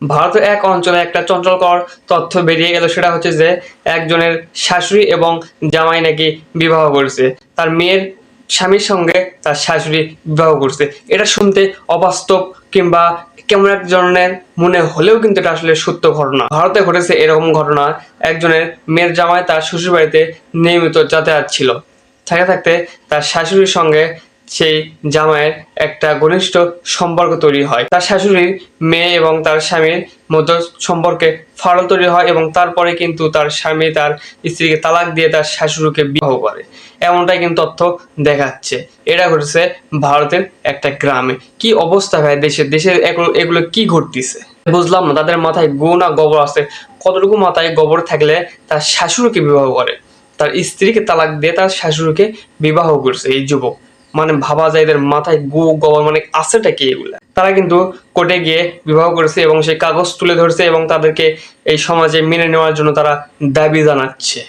ভারতের এক অঞ্চলে একটা চঞ্চলকর তথ্য বেরিয়ে গেল, সেটা হচ্ছে যে একজনের শাশুড়ি এবং জামাই নাকি বিবাহ করেছে, তার মেয়ের স্বামীর সঙ্গে তার শাশুড়ি বিবাহ করছে। এটা শুনতে অবাস্তব কিংবা কেমন এক ধরনের মনে হলেও কিন্তু এটা আসলে সত্য ঘটনা। ভারতে ঘটেছে এরকম ঘটনা। একজনের মেয়ের জামাই তার শ্বশুর বাড়িতে নিয়মিত যাতায়াত ছিল, থাকতে থাকতে তার শাশুড়ির সঙ্গে সেই জামাইয়ের একটা ঘনিষ্ঠ সম্পর্ক তৈরি হয়। তার শাশুড়ির মেয়ে এবং তার স্বামীর মধ্যে সম্পর্কে ফাটল তৈরি হয় এবং তারপরে কিন্তু তার স্বামী তার স্ত্রীকে তালাক দিয়ে তার শাশুড়িকে বিবাহ করে, এমনটাই কিন্তু তথ্য দেখাচ্ছে। এটা ঘটেছে ভারতের একটা গ্রামে। কি অবস্থা ভাই, দেশে দেশে এগুলো কি ঘটতেছে বুঝলাম না। তাদের মাথায় গু না গোবর আছে? কতটুকু মাথায় গোবর থাকলে তার শাশুড়িকে বিবাহ করে, তার স্ত্রীকে তালাক দিয়ে তার শাশুড়িকে বিবাহ করছে এই যুবক। মানে ভাবা যায় এদের মাথায় গু গোবর মানে আছেটা কি এগুলা। তারা কিন্তু কোর্টে গিয়ে বিবাহ করেছে এবং সেই কাগজ তুলে ধরছে এবং তাদেরকে এই সমাজে মেনে নেওয়ার জন্য তারা দাবি জানাচ্ছে।